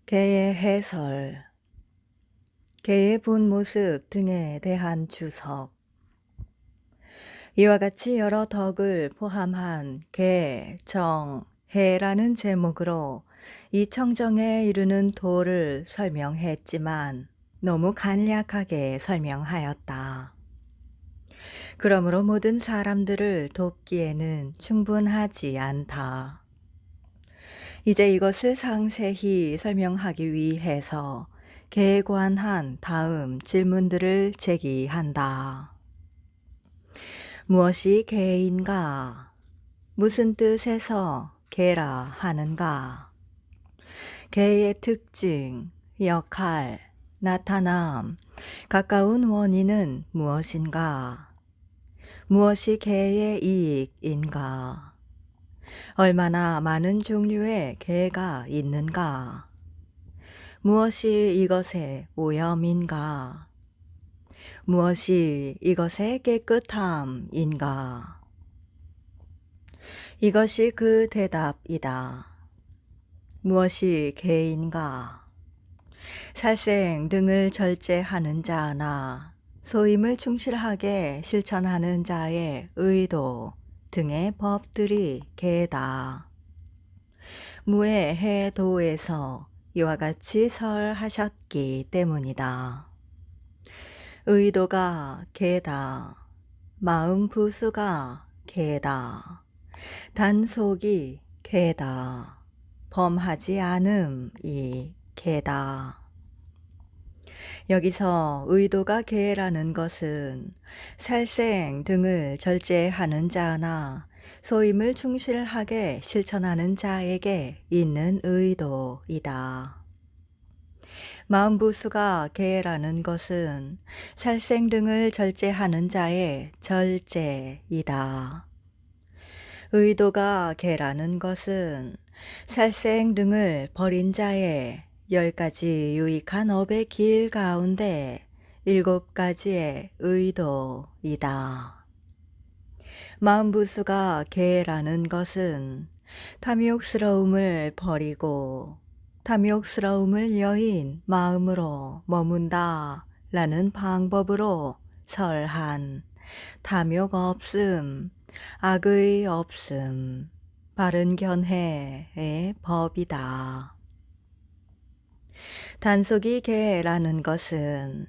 개의 해설, 개의 본 모습 등에 대한 주석. 이와 같이 여러 덕을 포함한 개, 정, 해라는 제목으로 이 청정에 이르는 도를 설명했지만 너무 간략하게 설명하였다. 그러므로 모든 사람들을 돕기에는 충분하지 않다. 이제 이것을 상세히 설명하기 위해서 개에 관한 다음 질문들을 제기한다. 무엇이 개인가? 무슨 뜻에서 개라 하는가? 개의 특징, 역할, 나타남, 가까운 원인은 무엇인가? 무엇이 개의 이익인가? 얼마나 많은 종류의 개가 있는가? 무엇이 이것의 오염인가? 무엇이 이것의 깨끗함인가? 이것이 그 대답이다. 무엇이 개인가? 살생 등을 절제하는 자나 소임을 충실하게 실천하는 자의 의도 등의 법들이 개다. 무해해도에서 이와 같이 설하셨기 때문이다. 의도가 개다. 마음 부수가 개다. 단속이 개다. 범하지 않음이 개다. 여기서 의도가 개라는 것은 살생 등을 절제하는 자나 소임을 충실하게 실천하는 자에게 있는 의도이다. 마음부수가 개라는 것은 살생 등을 절제하는 자의 절제이다. 의도가 개라는 것은 살생 등을 버린 자의 10가지 유익한 업의 길 가운데 7가지의 의도이다. 마음부수가 개라는 것은 탐욕스러움을 버리고 탐욕스러움을 여인 마음으로 머문다 라는 방법으로 설한 탐욕 없음, 악의 없음, 바른 견해의 법이다. 단속이 개라는 것은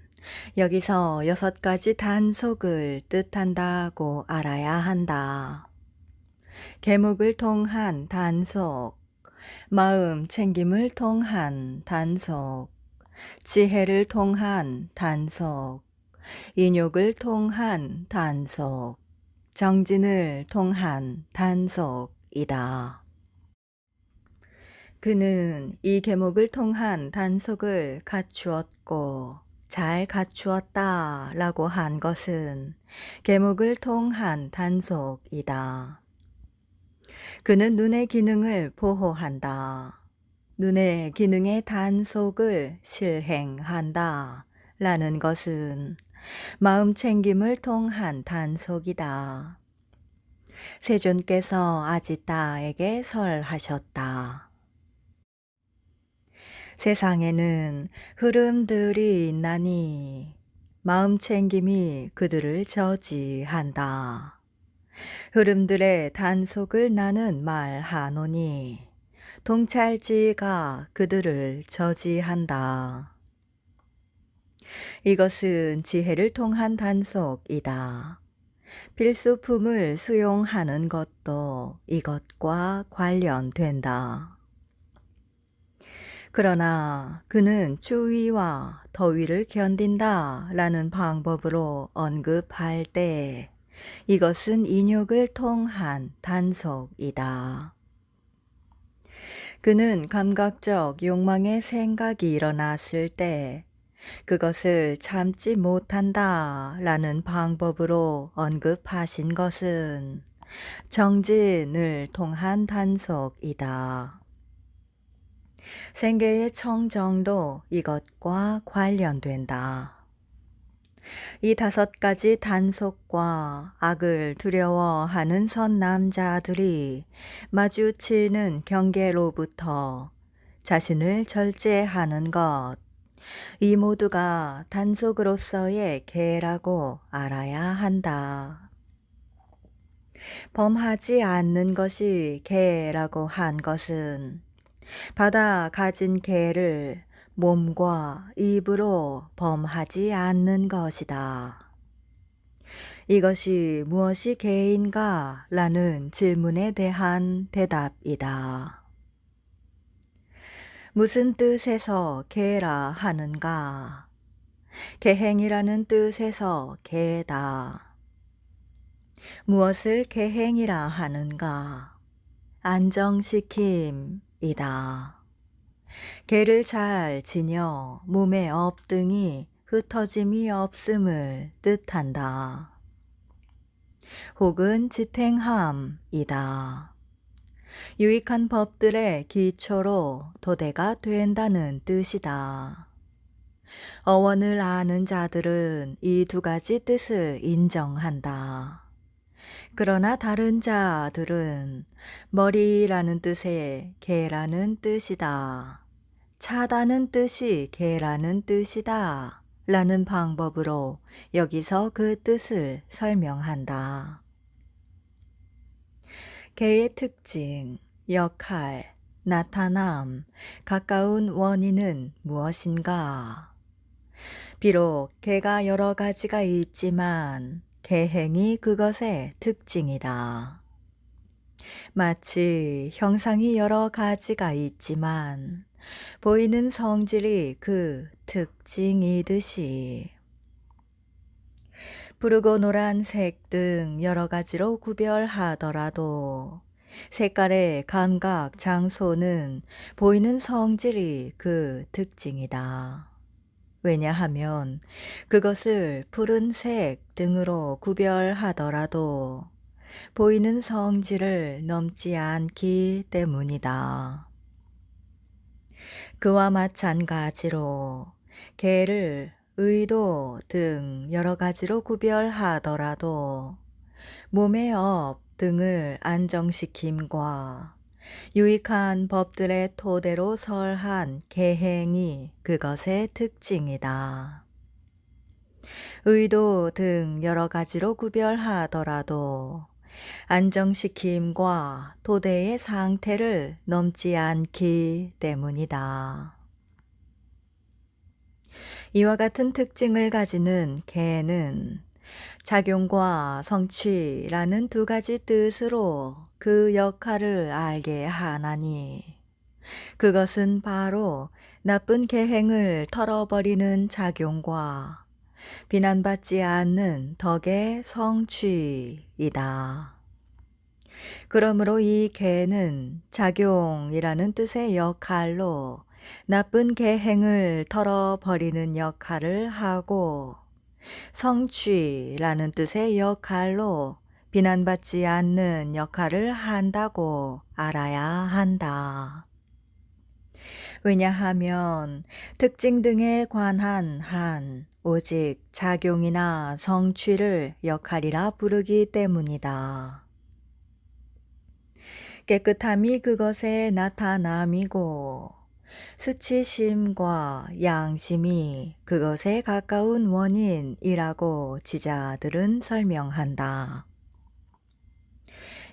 여기서 6가지 단속을 뜻한다고 알아야 한다. 계목을 통한 단속, 마음 챙김을 통한 단속, 지혜를 통한 단속, 인욕을 통한 단속, 정진을 통한 단속이다. 그는 이 계목을 통한 단속을 갖추었고 잘 갖추었다 라고 한 것은 계목을 통한 단속이다. 그는 눈의 기능을 보호한다. 눈의 기능의 단속을 실행한다 라는 것은 마음 챙김을 통한 단속이다. 세존께서 아지따에게 설하셨다. 세상에는 흐름들이 있나니 마음 챙김이 그들을 저지한다. 흐름들의 단속을 나는 말하노니 통찰지가 그들을 저지한다. 이것은 지혜를 통한 단속이다. 필수품을 수용하는 것도 이것과 관련된다. 그러나 그는 추위와 더위를 견딘다 라는 방법으로 언급할 때 이것은 인욕을 통한 단속이다. 그는 감각적 욕망의 생각이 일어났을 때 그것을 참지 못한다 라는 방법으로 언급하신 것은 정진을 통한 단속이다. 생계의 청정도 이것과 관련된다. 이 5가지 단속과 악을 두려워하는 선 남자들이 마주치는 경계로부터 자신을 절제하는 것. 이 모두가 단속으로서의 개라고 알아야 한다. 범하지 않는 것이 개라고 한 것은 받아 가진 개를 몸과 입으로 범하지 않는 것이다. 이것이 무엇이 개인가? 라는 질문에 대한 대답이다. 무슨 뜻에서 개라 하는가? 개행이라는 뜻에서 개다. 무엇을 개행이라 하는가? 안정시킴이다. 개를 잘 지녀 몸의 업등이 흩어짐이 없음을 뜻한다. 혹은 지탱함이다. 유익한 법들의 기초로 도대가 된다는 뜻이다. 어원을 아는 자들은 이 두 가지 뜻을 인정한다. 그러나 다른 자들은 머리라는 뜻의 개라는 뜻이다. 차다는 뜻이 개라는 뜻이다. 라는 방법으로 여기서 그 뜻을 설명한다. 개의 특징, 역할, 나타남, 가까운 원인은 무엇인가? 비록 개가 여러 가지가 있지만 개행이 그것의 특징이다. 마치 형상이 여러 가지가 있지만 보이는 성질이 그 특징이듯이 푸르고 노란색 등 여러 가지로 구별하더라도 색깔의 감각, 장소는 보이는 성질이 그 특징이다. 왜냐하면 그것을 푸른색 등으로 구별하더라도 보이는 성질을 넘지 않기 때문이다. 그와 마찬가지로 개를 의도 등 여러 가지로 구별하더라도 몸의 업 등을 안정시킴과 유익한 법들의 토대로 설한 개행이 그것의 특징이다. 의도 등 여러 가지로 구별하더라도 안정시킴과 토대의 상태를 넘지 않기 때문이다. 이와 같은 특징을 가지는 개는 작용과 성취라는 두 가지 뜻으로 그 역할을 알게 하나니 그것은 바로 나쁜 계행을 털어버리는 작용과 비난받지 않는 덕의 성취이다. 그러므로 이 개는 작용이라는 뜻의 역할로 나쁜 계행을 털어버리는 역할을 하고 성취라는 뜻의 역할로 비난받지 않는 역할을 한다고 알아야 한다. 왜냐하면 특징 등에 관한 한 오직 작용이나 성취를 역할이라 부르기 때문이다. 깨끗함이 그것의 나타남이고 수치심과 양심이 그것에 가까운 원인이라고 지자들은 설명한다.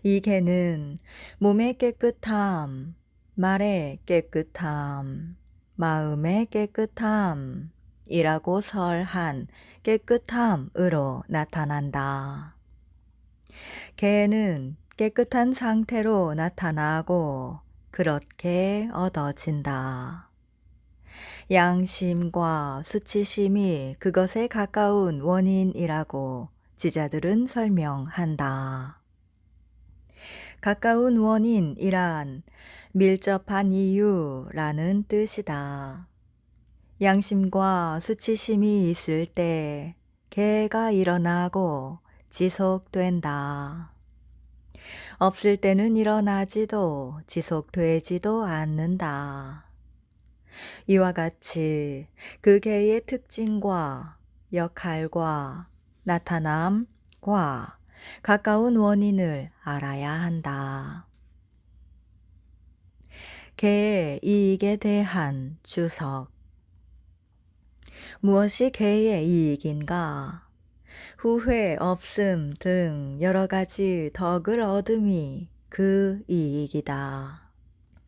이 개는 몸의 깨끗함, 말의 깨끗함, 마음의 깨끗함이라고 설한 깨끗함으로 나타난다. 개는 깨끗한 상태로 나타나고 그렇게 얻어진다. 양심과 수치심이 그것에 가까운 원인이라고 지자들은 설명한다. 가까운 원인이란 밀접한 이유라는 뜻이다. 양심과 수치심이 있을 때 개가 일어나고 지속된다. 없을 때는 일어나지도 지속되지도 않는다. 이와 같이 그 개의 특징과 역할과 나타남과 가까운 원인을 알아야 한다. 개의 이익에 대한 주석. 무엇이 개의 이익인가? 후회 없음 등 여러 가지 덕을 얻음이 그 이익이다.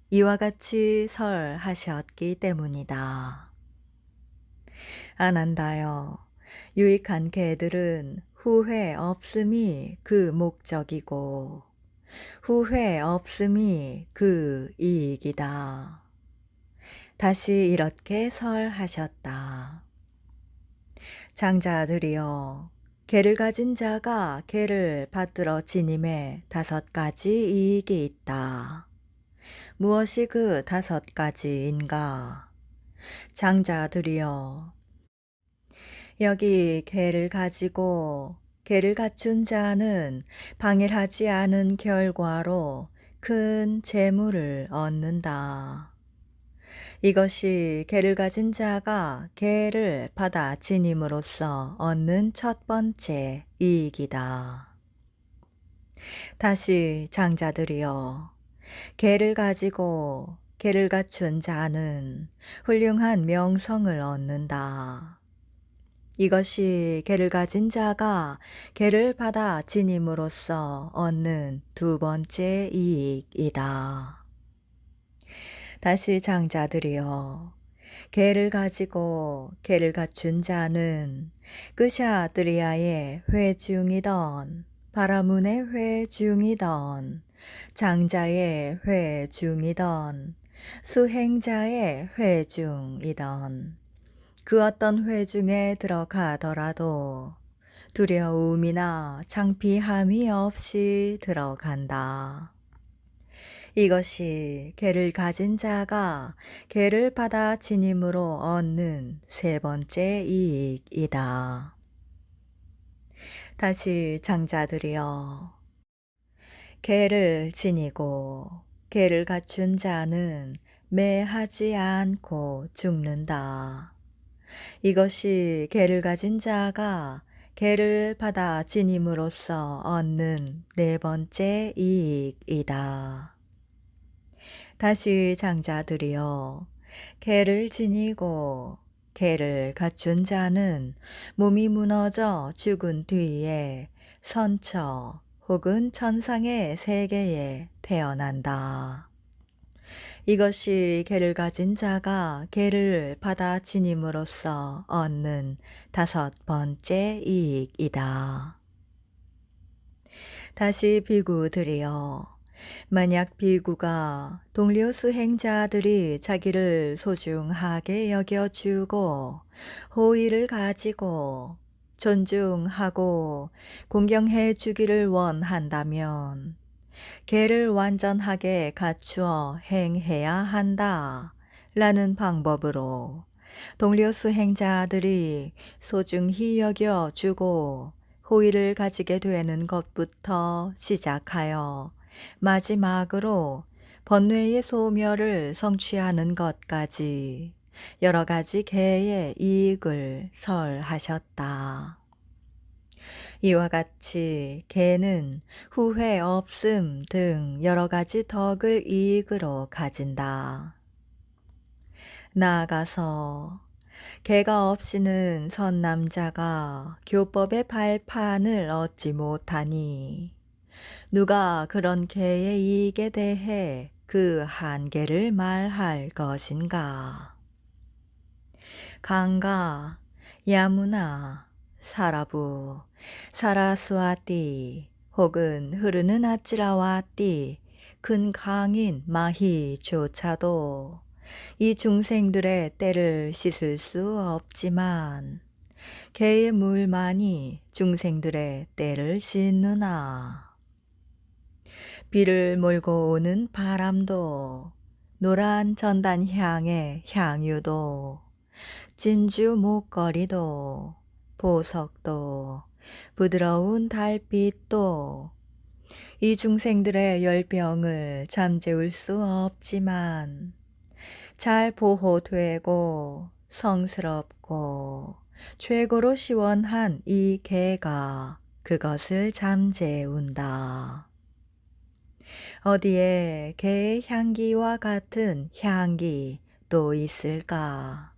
이와 같이 설하셨기 때문이다. 아난다여, 유익한 개들은 후회 없음이 그 목적이고 후회 없음이 그 이익이다. 다시 이렇게 설하셨다. 장자들이여, 개를 가진 자가 개를 받들어 지님에 5가지 이익이 있다. 무엇이 그 5가지인가? 장자들이여, 여기 개를 가지고 개를 갖춘 자는 방일하지 않은 결과로 큰 재물을 얻는다. 이것이 개를 가진 자가 개를 받아 지님으로써 얻는 첫 번째 이익이다. 다시 장자들이여, 개를 가지고 개를 갖춘 자는 훌륭한 명성을 얻는다. 이것이 개를 가진 자가 개를 받아 지님으로써 얻는 2번째 이익이다. 다시 장자들이여, 개를 가지고 개를 갖춘 자는 끄샤드리아의 회중이던 바라문의 회중이던 장자의 회중이던 수행자의 회중이던 그 어떤 회중에 들어가더라도 두려움이나 창피함이 없이 들어간다. 이것이 개를 가진 자가 개를 받아 지님으로 얻는 3번째 이익이다. 다시 장자들이여, 개를 지니고 개를 갖춘 자는 매하지 않고 죽는다. 이것이 개를 가진 자가 개를 받아 지님으로써 얻는 4번째 이익이다. 다시 장자들이여, 개를 지니고 개를 갖춘 자는 몸이 무너져 죽은 뒤에 선처 혹은 천상의 세계에 태어난다. 이것이 개를 가진 자가 개를 받아 지님으로써 얻는 5번째 이익이다. 다시 비구들이여, 만약 비구가 동료 수행자들이 자기를 소중하게 여겨주고 호의를 가지고 존중하고 공경해 주기를 원한다면 개를 완전하게 갖추어 행해야 한다 라는 방법으로 동료 수행자들이 소중히 여겨주고 호의를 가지게 되는 것부터 시작하여 마지막으로 번뇌의 소멸을 성취하는 것까지 여러 가지 개의 이익을 설하셨다. 이와 같이 개는 후회 없음 등 여러 가지 덕을 이익으로 가진다. 나아가서 개가 없이는 선남자가 교법의 발판을 얻지 못하니 누가 그런 개의 이익에 대해 그 한계를 말할 것인가? 강가, 야무나, 사라부, 사라스와띠 혹은 흐르는 아찌라와띠 큰 강인 마히조차도 이 중생들의 때를 씻을 수 없지만 개의 물만이 중생들의 때를 씻느나. 비를 몰고 오는 바람도 노란 전단향의 향유도 진주 목걸이도 보석도 부드러운 달빛도 이 중생들의 열병을 잠재울 수 없지만 잘 보호되고 성스럽고 최고로 시원한 이 개가 그것을 잠재운다. 어디에 개의 향기와 같은 향기 또 있을까?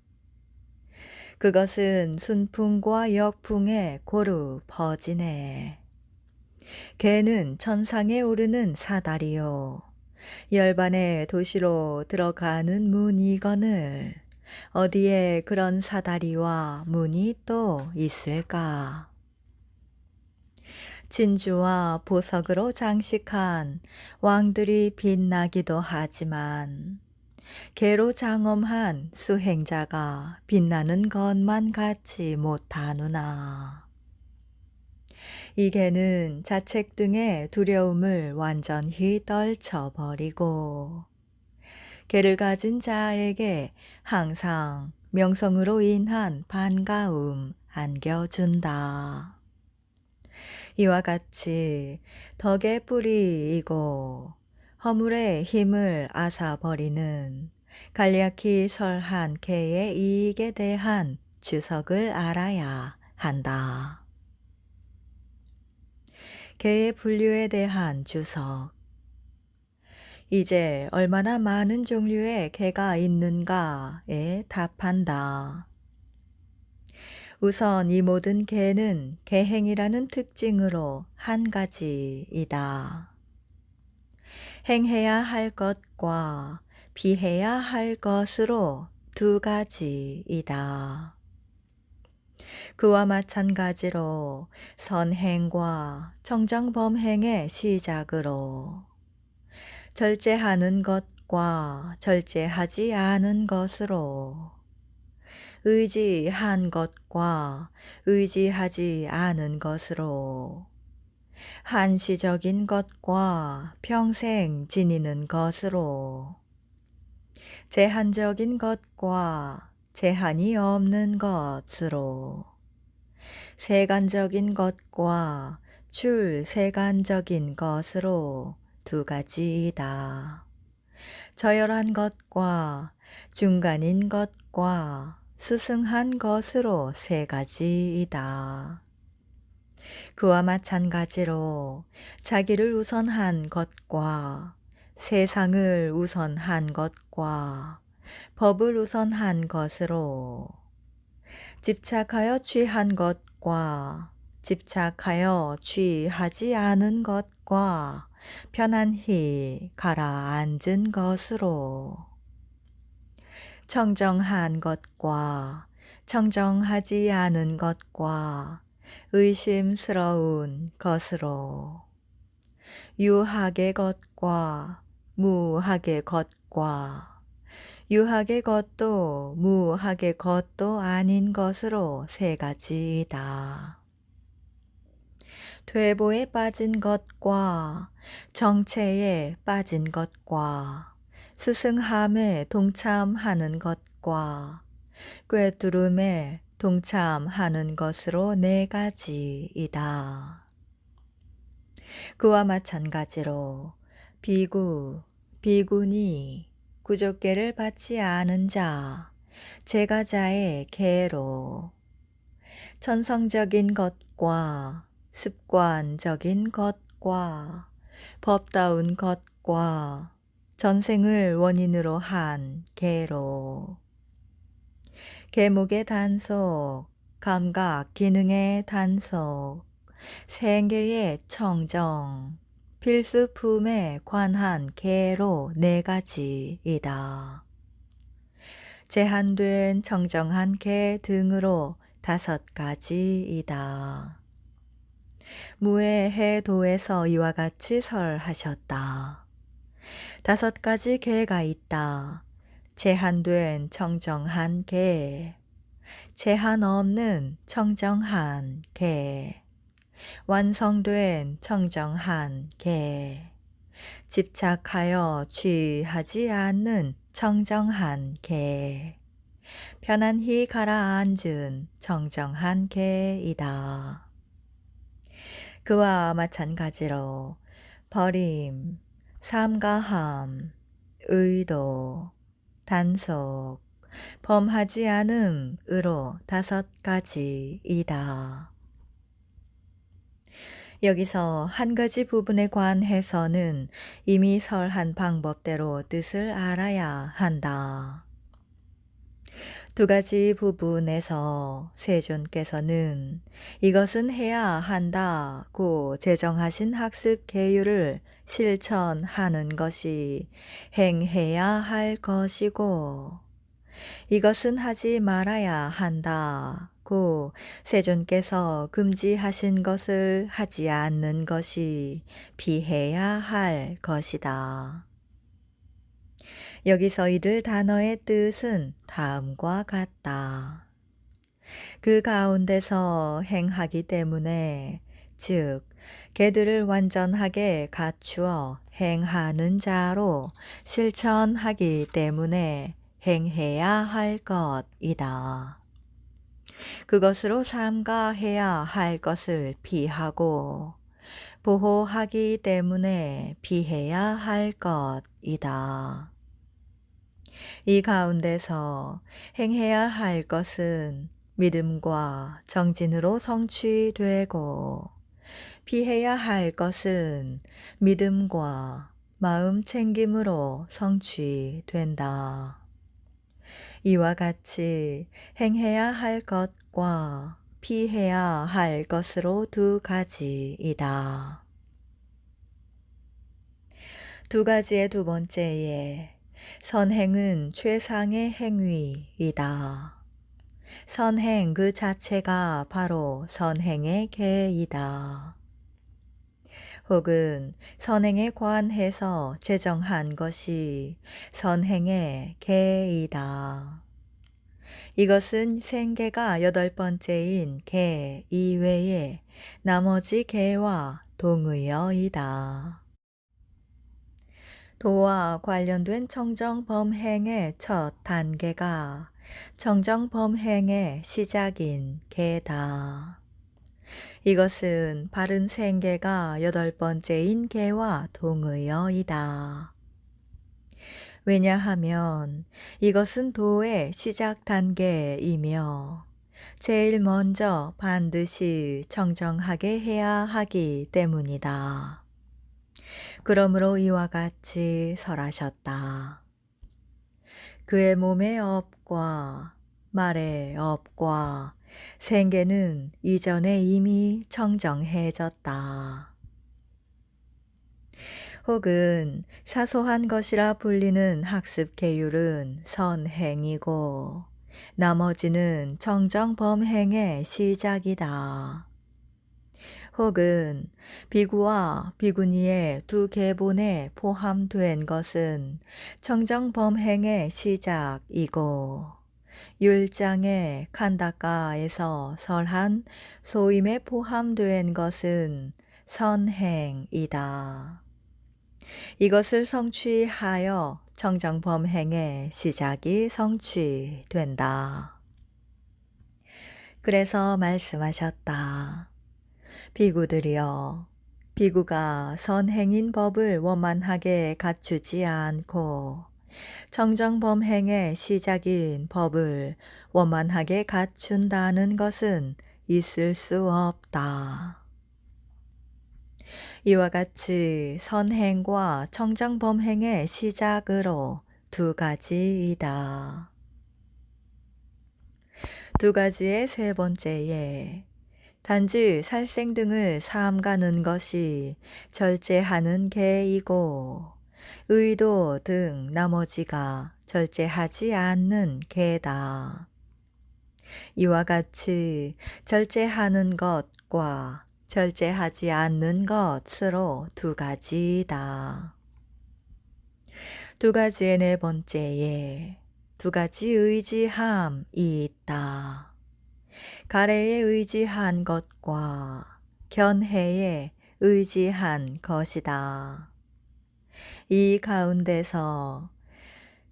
그것은 순풍과 역풍에 고루 퍼지네. 개는 천상에 오르는 사다리요. 열반의 도시로 들어가는 문이거늘 어디에 그런 사다리와 문이 또 있을까? 진주와 보석으로 장식한 왕들이 빛나기도 하지만 개로 장엄한 수행자가 빛나는 것만 같지 못하누나. 이 개는 자책 등의 두려움을 완전히 떨쳐버리고 개를 가진 자에게 항상 명성으로 인한 반가움 안겨준다. 이와 같이 덕의 뿌리이고 허물의 힘을 앗아버리는 간략히 설한 개의 이익에 대한 주석을 알아야 한다. 개의 분류에 대한 주석. 이제 얼마나 많은 종류의 개가 있는가에 답한다. 우선 이 모든 개는 개행이라는 특징으로 한 가지이다. 행해야 할 것과 비해야 할 것으로 두 가지이다. 그와 마찬가지로 선행과 청정범행의 시작으로 절제하는 것과 절제하지 않은 것으로 의지한 것과 의지하지 않은 것으로 한시적인 것과 평생 지니는 것으로 제한적인 것과 제한이 없는 것으로 세간적인 것과 출세간적인 것으로 두 가지이다. 저열한 것과 중간인 것과 스승한 것으로 세 가지이다. 그와 마찬가지로 자기를 우선한 것과 세상을 우선한 것과 법을 우선한 것으로 집착하여 취한 것과 집착하여 취하지 않은 것과 편안히 가라앉은 것으로 청정한 것과 청정하지 않은 것과 의심스러운 것으로 유학의 것과 무학의 것과 유학의 것도 무학의 것도 아닌 것으로 세 가지이다. 퇴보에 빠진 것과 정체에 빠진 것과 스승함에 동참하는 것과 꿰뚫음에 동참하는 것으로 네 가지이다. 그와 마찬가지로 비구, 비구니, 구족계를 받지 않은 자, 제가자의 계로 천성적인 것과 습관적인 것과 법다운 것과 전생을 원인으로 한 계로 계목의 단속, 감각 기능의 단속, 생계의 청정, 필수품에 관한 계로 네 가지이다. 제한된 청정한 계 등으로 다섯 가지이다. 무해해도에서 이와 같이 설하셨다. 다섯 가지 계가 있다. 제한된 청정한 계, 제한 없는 청정한 계, 완성된 청정한 계, 집착하여 취하지 않는 청정한 계, 편안히 가라앉은 청정한 계이다. 그와 마찬가지로 버림, 삼가함, 의도, 단속, 범하지 않음으로 다섯 가지이다. 여기서 한 가지 부분에 관해서는 이미 설한 방법대로 뜻을 알아야 한다. 두 가지 부분에서 세존께서는 이것은 해야 한다고 제정하신 학습 계율을 실천하는 것이 행해야 할 것이고, 이것은 하지 말아야 한다고 세존께서 금지하신 것을 하지 않는 것이 피해야 할 것이다. 여기서 이들 단어의 뜻은 다음과 같다. 그 가운데서 행하기 때문에, 즉 개들을 완전하게 갖추어 행하는 자로 실천하기 때문에 행해야 할 것이다. 그것으로 삼가해야 할 것을 피하고 보호하기 때문에 피해야 할 것이다. 이 가운데서 행해야 할 것은 믿음과 정진으로 성취되고, 피해야 할 것은 믿음과 마음 챙김으로 성취된다. 이와 같이 행해야 할 것과 피해야 할 것으로 두 가지이다. 두 가지의 두 번째에 선행은 최상의 행위이다. 선행 그 자체가 바로 선행의 계이다. 혹은 선행에 관해서 제정한 것이 선행의 계이다. 이것은 생계가 8번째인 계 이외에 나머지 계와 동의어이다. 도와 관련된 청정범행의 첫 단계가 청정범행의 시작인 계다. 이것은 바른 생계가 8번째인 계와 동의어이다. 왜냐하면 이것은 도의 시작 단계이며 제일 먼저 반드시 청정하게 해야 하기 때문이다. 그러므로 이와 같이 설하셨다. 그의 몸의 업과 말의 업과 생계는 이전에 이미 청정해졌다. 혹은 사소한 것이라 불리는 학습 계율은 선행이고, 나머지는 청정범행의 시작이다. 혹은 비구와 비구니의 두 계본에 포함된 것은 청정범행의 시작이고, 율장의 칸다카에서 설한 소임에 포함된 것은 선행이다. 이것을 성취하여 청정범행의 시작이 성취된다. 그래서 말씀하셨다. 비구들이여, 비구가 선행인 법을 원만하게 갖추지 않고 청정범행의 시작인 법을 원만하게 갖춘다는 것은 있을 수 없다. 이와 같이 선행과 청정범행의 시작으로 두 가지이다. 두 가지의 세 번째에 단지 살생 등을 삼가는 것이 절제하는 계이고, 의도 등 나머지가 절제하지 않는 계다. 이와 같이 절제하는 것과 절제하지 않는 것으로 두 가지이다. 두 가지의 네 번째에 두 가지 의지함이 있다. 가래에 의지한 것과 견해에 의지한 것이다. 이 가운데서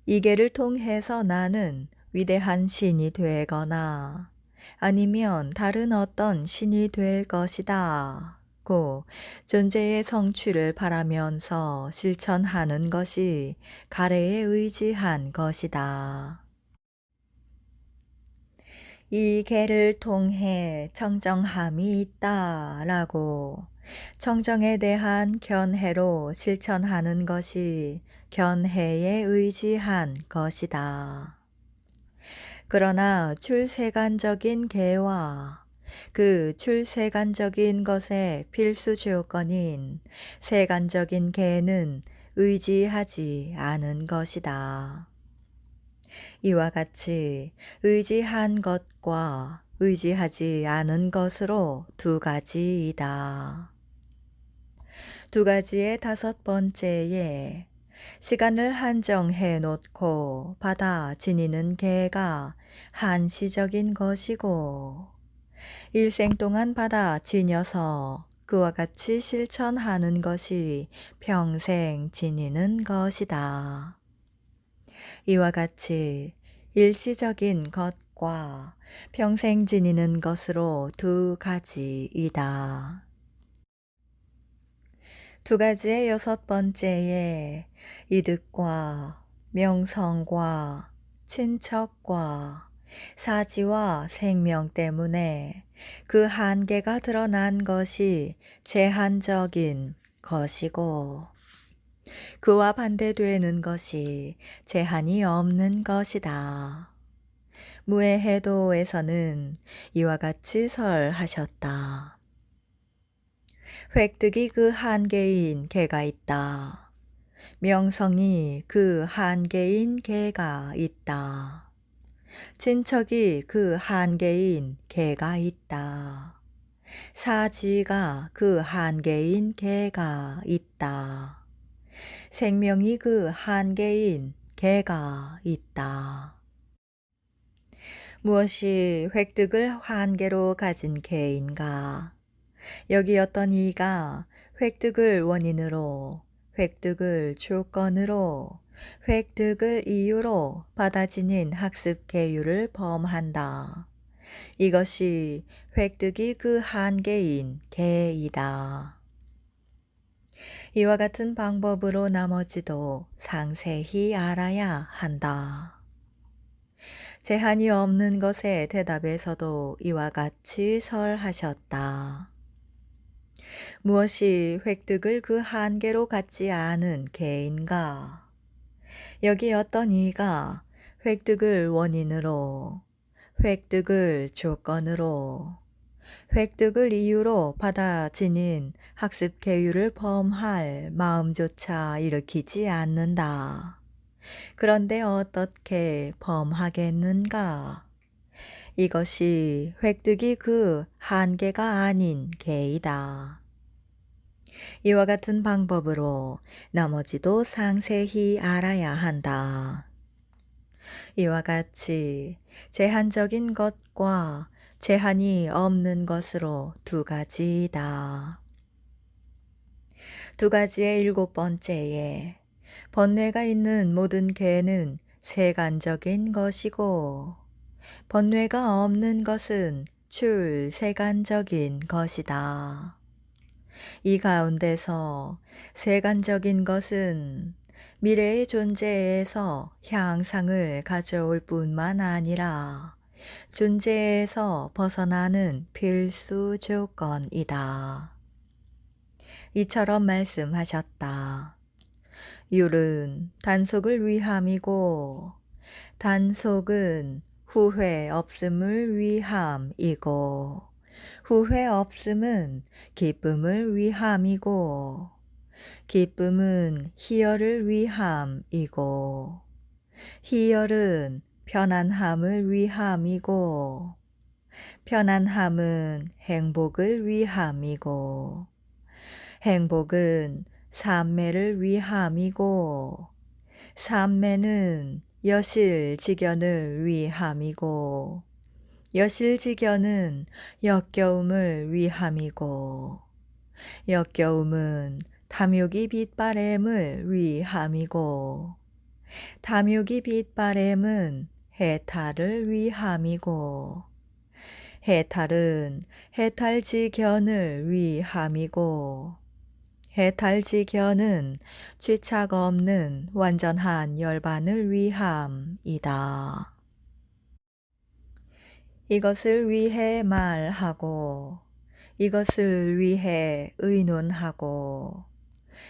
이계를 통해서 나는 위대한 신이 되거나 아니면 다른 어떤 신이 될 것이다 고 존재의 성취를 바라면서 실천하는 것이 가래에 의지한 것이다. 이 계를 통해 청정함이 있다라고 청정에 대한 견해로 실천하는 것이 견해에 의지한 것이다. 그러나 출세간적인 개와 그 출세간적인 것의 필수 조건인 세간적인 개는 의지하지 않은 것이다. 이와 같이 의지한 것과 의지하지 않은 것으로 두 가지이다. 두 가지의 다섯 번째에 시간을 한정해 놓고 받아 지니는 개가 한시적인 것이고 일생 동안 받아 지녀서 그와 같이 실천하는 것이 평생 지니는 것이다. 이와 같이 일시적인 것과 평생 지니는 것으로 두 가지이다. 두 가지의 여섯 번째에 이득과 명성과 친척과 사지와 생명 때문에 그 한계가 드러난 것이 제한적인 것이고 그와 반대되는 것이 제한이 없는 것이다. 무해해도에서는 이와 같이 설하셨다. 획득이 그 한계인 개가 있다. 명성이 그 한계인 개가 있다. 친척이 그 한계인 개가 있다. 사지가 그 한계인 개가 있다. 생명이 그 한계인 개가 있다. 무엇이 획득을 한계로 가진 개인가? 여기 어떤 이가 획득을 원인으로, 획득을 조건으로, 획득을 이유로 받아지닌 학습 계율을 범한다. 이것이 획득이 그 한계인 개이다. 이와 같은 방법으로 나머지도 상세히 알아야 한다. 제한이 없는 것에 대답에서도 이와 같이 설하셨다. 무엇이 획득을 그 한계로 갖지 않은 개인가? 여기 어떤 이가 획득을 원인으로, 획득을 조건으로, 획득을 이유로 받아 지닌 학습 계율을 범할 마음조차 일으키지 않는다. 그런데 어떻게 범하겠는가? 이것이 획득이 그 한계가 아닌 개이다. 이와 같은 방법으로 나머지도 상세히 알아야 한다. 이와 같이 제한적인 것과 제한이 없는 것으로 두 가지이다. 두 가지의 일곱 번째에 번뇌가 있는 모든 개는 세간적인 것이고 번뇌가 없는 것은 출세간적인 것이다. 이 가운데서 세간적인 것은 미래의 존재에서 향상을 가져올 뿐만 아니라 존재에서 벗어나는 필수 조건이다. 이처럼 말씀하셨다. 율은 단속을 위함이고 단속은 후회 없음을 위함이고 후회 없음은 기쁨을 위함이고 기쁨은 희열을 위함이고 희열은 편안함을 위함이고 편안함은 행복을 위함이고 행복은 삼매를 위함이고 삼매는 여실직연을 위함이고 여실직연은 역겨움을 위함이고 역겨움은 탐욕이 빛바램을 위함이고 탐욕이 빛바램은 해탈을 위함이고 해탈은 해탈지견을 위함이고 해탈지견은 죄착 없는 완전한 열반을 위함이다. 이것을 위해 말하고 이것을 위해 의논하고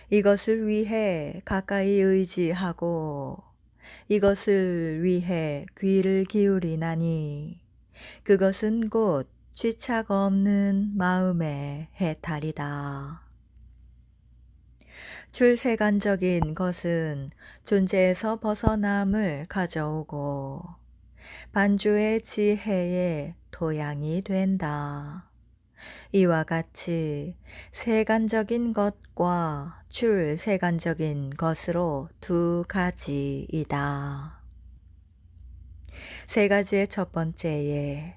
이것을 위해 가까이 의지하고 이것을 위해 귀를 기울이나니 그것은 곧 취착 없는 마음의 해탈이다. 출세간적인 것은 존재에서 벗어남을 가져오고 반조의 지혜의 토양이 된다. 이와 같이 세간적인 것과 출세간적인 것으로 두 가지이다. 세 가지의 첫 번째에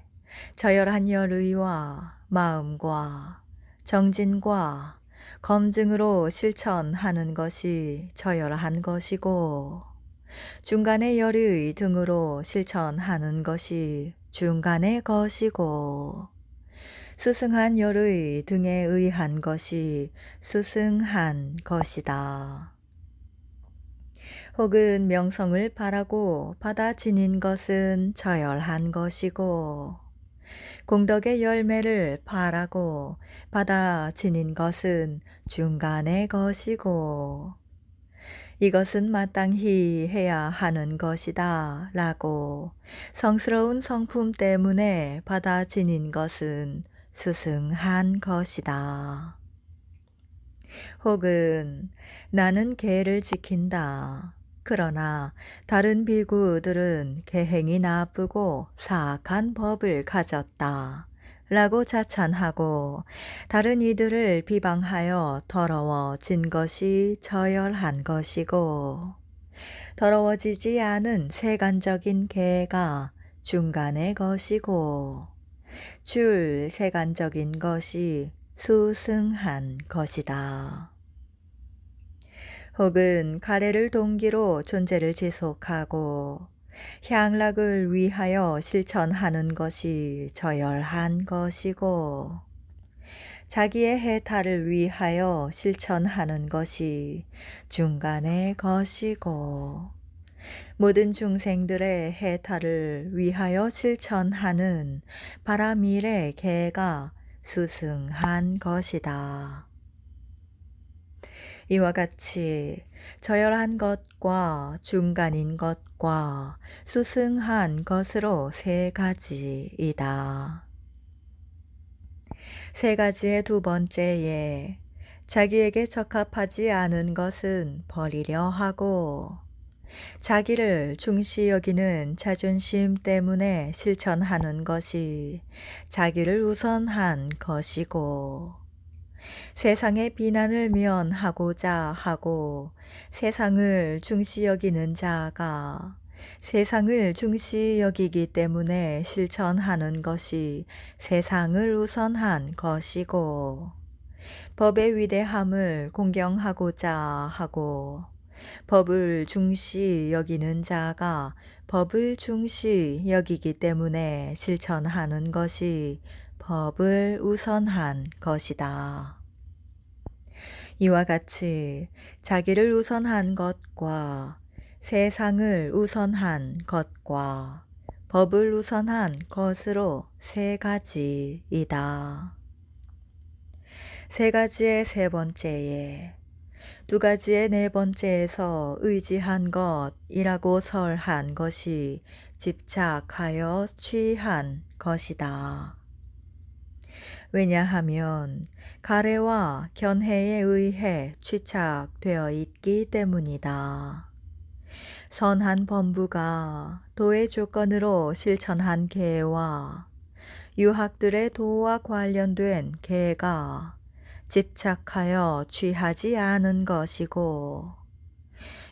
저열한 열의와 마음과 정진과 검증으로 실천하는 것이 저열한 것이고 중간의 열의 등으로 실천하는 것이 중간의 것이고 스승한 열의 등에 의한 것이 스승한 것이다. 혹은 명성을 바라고 받아 지닌 것은 저열한 것이고 공덕의 열매를 바라고 받아 지닌 것은 중간의 것이고 이것은 마땅히 해야 하는 것이다 라고 성스러운 성품 때문에 받아 지닌 것은 스승한 것이다. 혹은 나는 계를 지킨다. 그러나 다른 비구들은 계행이 나쁘고 사악한 법을 가졌다. 라고 자찬하고 다른 이들을 비방하여 더러워진 것이 저열한 것이고 더러워지지 않은 세간적인 계가 중간의 것이고 출세간적인 것이 수승한 것이다. 혹은 가래를 동기로 존재를 지속하고 향락을 위하여 실천하는 것이 저열한 것이고 자기의 해탈을 위하여 실천하는 것이 중간의 것이고 모든 중생들의 해탈을 위하여 실천하는 바라밀의 계가 수승한 것이다. 이와 같이 저열한 것과 중간인 것과 수승한 것으로 세 가지이다. 세 가지의 두 번째에 자기에게 적합하지 않은 것은 버리려 하고 자기를 중시 여기는 자존심 때문에 실천하는 것이 자기를 우선한 것이고 세상의 비난을 면하고자 하고 세상을 중시 여기는 자가 세상을 중시 여기기 때문에 실천하는 것이 세상을 우선한 것이고 법의 위대함을 공경하고자 하고 법을 중시 여기는 자가 법을 중시 여기기 때문에 실천하는 것이 법을 우선한 것이다. 이와 같이 자기를 우선한 것과 세상을 우선한 것과 법을 우선한 것으로 세 가지이다. 세 가지의 세 번째에 두 가지의 네 번째에서 의지한 것이라고 설한 것이 집착하여 취한 것이다. 왜냐하면 가래와 견해에 의해 취착되어 있기 때문이다. 선한 범부가 도의 조건으로 실천한 계와 유학들의 도와 관련된 계가 집착하여 취하지 않은 것이고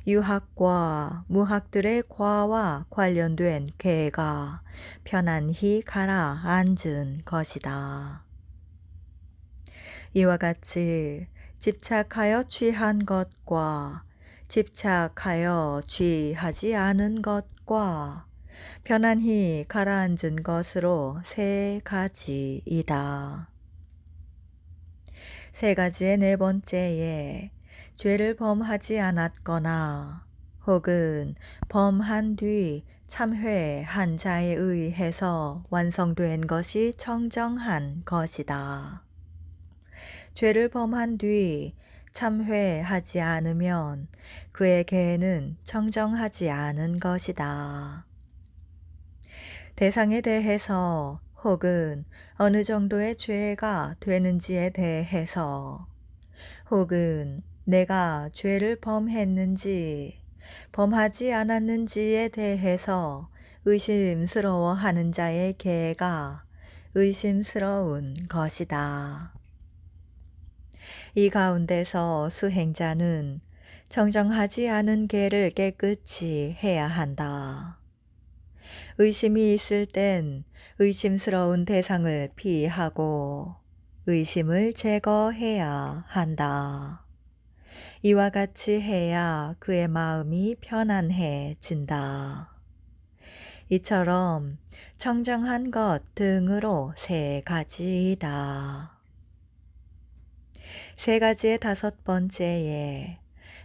유학과 무학들의 과와 관련된 계가 편안히 가라앉은 것이다. 이와 같이 집착하여 취한 것과 집착하여 취하지 않은 것과 편안히 가라앉은 것으로 세 가지이다. 세 가지의 네 번째에 죄를 범하지 않았거나 혹은 범한 뒤 참회한 자에 의해서 완성된 것이 청정한 것이다. 죄를 범한 뒤 참회하지 않으면 그의 계는 청정하지 않은 것이다. 대상에 대해서 혹은 어느 정도의 죄가 되는지에 대해서 혹은 내가 죄를 범했는지 범하지 않았는지에 대해서 의심스러워하는 자의 계가 의심스러운 것이다. 이 가운데서 수행자는 청정하지 않은 계를 깨끗이 해야 한다. 의심이 있을 땐 의심스러운 대상을 피하고 의심을 제거해야 한다. 이와 같이 해야 그의 마음이 편안해진다. 이처럼 청정한 것 등으로 세 가지이다. 세 가지의 다섯 번째에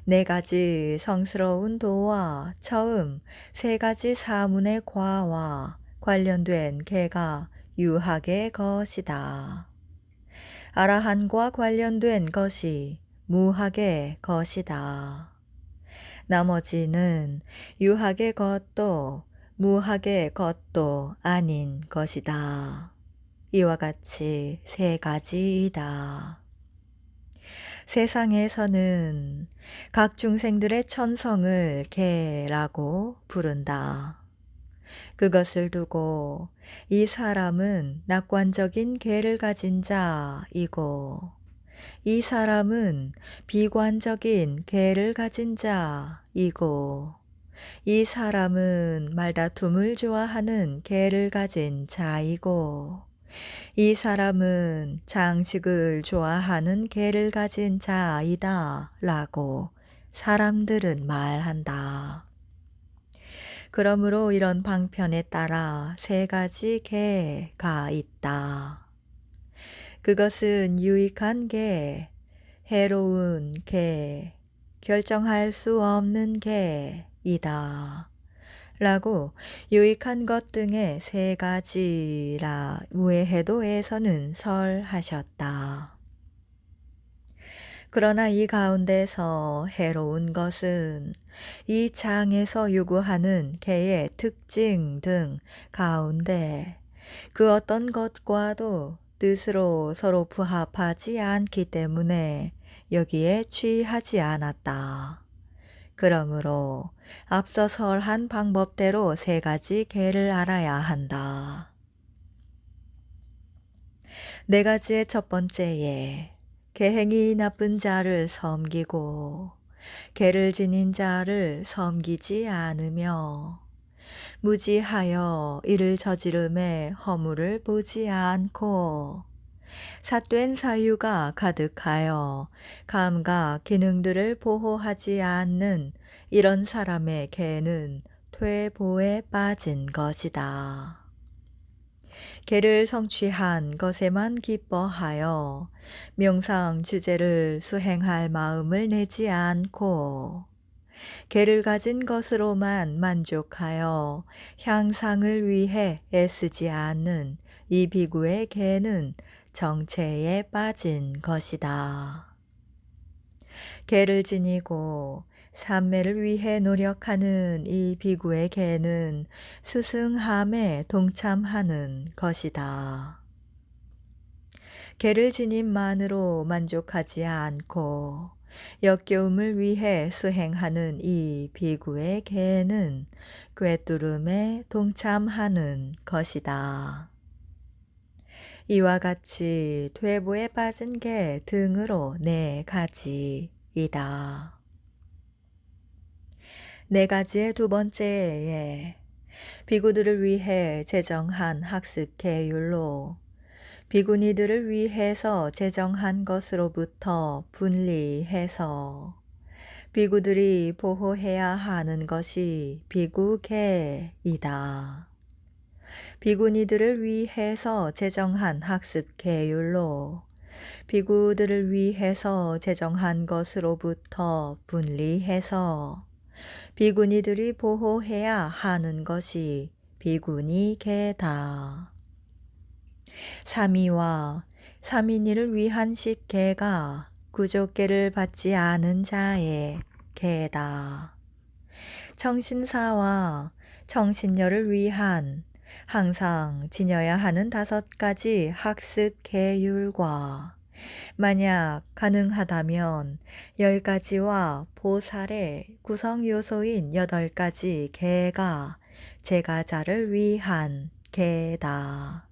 네 가지 성스러운 도와 처음 세 가지 사문의 과와 관련된 계가 유학의 것이다. 아라한과 관련된 것이 무학의 것이다. 나머지는 유학의 것도 무학의 것도 아닌 것이다. 이와 같이 세 가지이다. 세상에서는 각 중생들의 천성을 계라고 부른다. 그것을 두고 이 사람은 낙관적인 계를 가진 자이고 이 사람은 비관적인 계를 가진 자이고 이 사람은 말다툼을 좋아하는 계를 가진 자이고 이 사람은 장식을 좋아하는 계를 가진 자이다 라고 사람들은 말한다. 그러므로 이런 방편에 따라 세 가지 계가 있다. 그것은 유익한 계, 해로운 계, 결정할 수 없는 계이다. 라고 유익한 것 등의 세 가지라 무해해도에서는 설하셨다. 그러나 이 가운데서 해로운 것은 이 장에서 요구하는 계의 특징 등 가운데 그 어떤 것과도 뜻으로 서로 부합하지 않기 때문에 여기에 취하지 않았다. 그러므로 앞서 설한 방법대로 세 가지 계를 알아야 한다. 네 가지의 첫 번째에 계행이 나쁜 자를 섬기고 계를 지닌 자를 섬기지 않으며 무지하여 이를 저지름에 허물을 보지 않고 삿된 사유가 가득하여 감각 기능들을 보호하지 않는 이런 사람의 계는 퇴보에 빠진 것이다. 계를 성취한 것에만 기뻐하여 명상 주제를 수행할 마음을 내지 않고 계를 가진 것으로만 만족하여 향상을 위해 애쓰지 않는 이 비구의 계는 정체에 빠진 것이다. 계를 지니고 삼매를 위해 노력하는 이 비구의 계는 스승함에 동참하는 것이다. 계를 지님만으로 만족하지 않고 역겨움을 위해 수행하는 이 비구의 계는 꿰뚫음에 동참하는 것이다. 이와 같이 퇴보에 빠진 계 등으로 네 가지이다. 네 가지의 두 번째에 비구들을 위해 제정한 학습 계율로 비구니들을 위해서 제정한 것으로부터 분리해서 비구들이 보호해야 하는 것이 비구계이다. 비구니들을 위해서 제정한 학습 계율로 비구들을 위해서 제정한 것으로부터 분리해서 비구니들이 보호해야 하는 것이 비구니계다. 삼위와 삼인이를 위한 십계가 구족계를 받지 않은 자의 계다. 청신사와 청신녀를 위한 항상 지녀야 하는 5가지 학습 계율과 만약 가능하다면 10가지와 보살의 구성 요소인 8가지 계가 제가자를 위한 계다.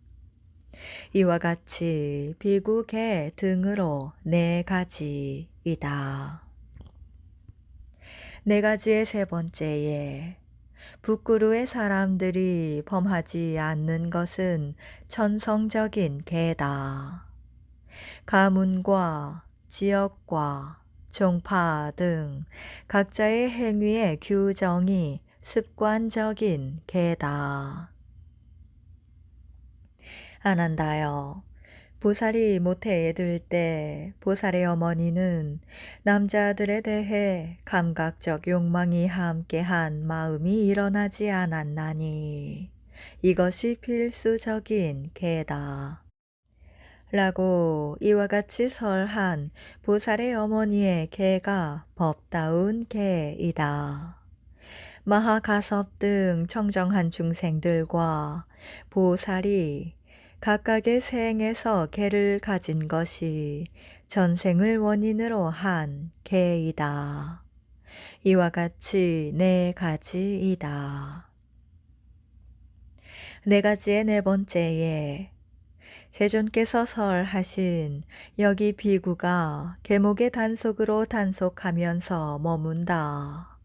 이와 같이 비구 계 등으로 4가지이다. 4가지의 세 번째에 북구루의 사람들이 범하지 않는 것은 천성적인 계다. 가문과 지역과 종파 등 각자의 행위의 규정이 습관적인 계다. 안한다여, 보살이 모태에 들 때 보살의 어머니는 남자들에 대해 감각적 욕망이 함께한 마음이 일어나지 않았나니 이것이 필수적인 계다. 라고 이와 같이 설한 보살의 어머니의 계가 법다운 계이다. 마하가섭 등 청정한 중생들과 보살이 각각의 생에서 계를 가진 것이 전생을 원인으로 한 계이다. 이와 같이 4가지이다. 4가지의 네 번째에 세존께서 설하신 여기 비구가 계목의 단속으로 단속하면서 머문다.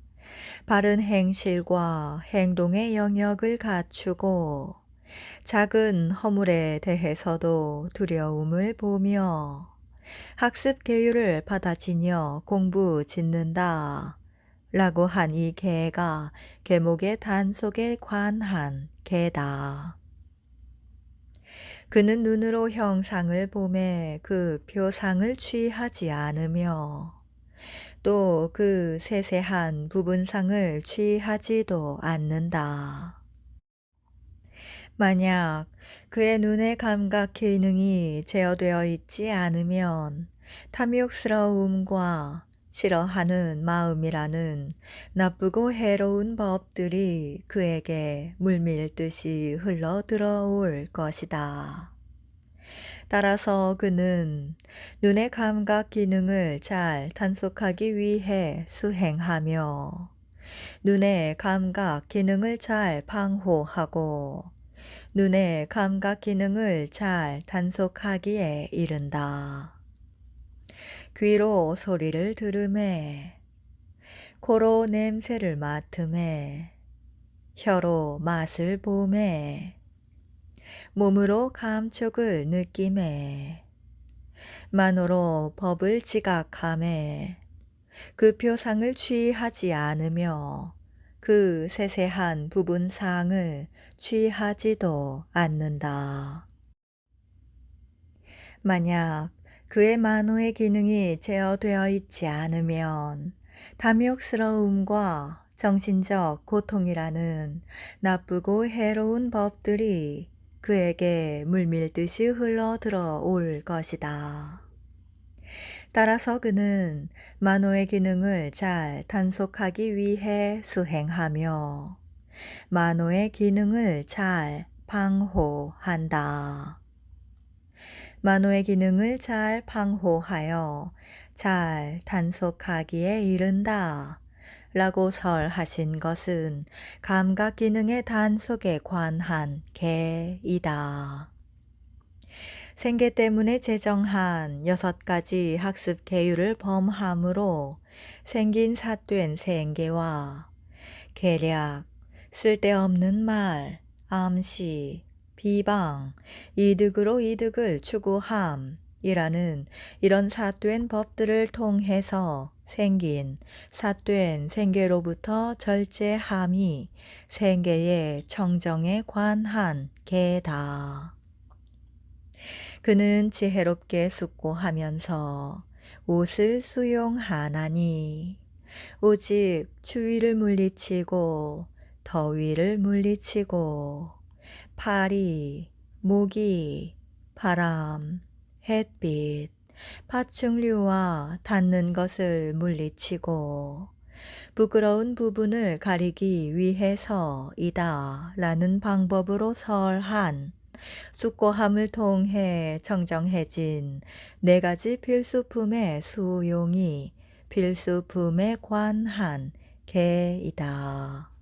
바른 행실과 행동의 영역을 갖추고 작은 허물에 대해서도 두려움을 보며 학습 계율을 받아지녀 공부 짓는다. 라고 한 이 계가 계목의 단속에 관한 계다. 그는 눈으로 형상을 보매 그 표상을 취하지 않으며 또 그 세세한 부분상을 취하지도 않는다. 만약 그의 눈의 감각 기능이 제어되어 있지 않으면 탐욕스러움과 싫어하는 마음이라는 나쁘고 해로운 법들이 그에게 물밀듯이 흘러 들어올 것이다. 따라서 그는 눈의 감각 기능을 잘 단속하기 위해 수행하며 눈의 감각 기능을 잘 방호하고 눈의 감각 기능을 잘 단속하기에 이른다. 귀로 소리를 들음에, 코로 냄새를 맡음에, 혀로 맛을 봄에, 몸으로 감촉을 느낌에, 만으로 법을 지각함에, 그 표상을 취하지 않으며 그 세세한 부분상을 취하지도 않는다. 만약 그의 만호의 기능이 제어되어 있지 않으면 탐욕스러움과 정신적 고통이라는 나쁘고 해로운 법들이 그에게 물밀듯이 흘러 들어올 것이다. 따라서 그는 만호의 기능을 잘 단속하기 위해 수행하며 만호의 기능을 잘 방호한다. 만호의 기능을 잘 방호하여 잘 단속하기에 이른다. 라고 설하신 것은 감각 기능의 단속에 관한 계이다. 생계 때문에 제정한 6가지 학습 계율을 범함으로 생긴 삿된 생계와 계략, 쓸데없는 말, 암시, 비방, 이득으로 이득을 추구함이라는 이런 삿된 법들을 통해서 생긴 삿된 생계로부터 절제함이 생계의 청정에 관한 계다. 그는 지혜롭게 숙고하면서 옷을 수용하나니 오직 추위를 물리치고 더위를 물리치고 파리, 모기, 바람, 햇빛, 파충류와 닿는 것을 물리치고 부끄러운 부분을 가리기 위해서이다 라는 방법으로 설한 숙고함을 통해 청정해진 네 가지 필수품의 수용이 필수품에 관한 개이다.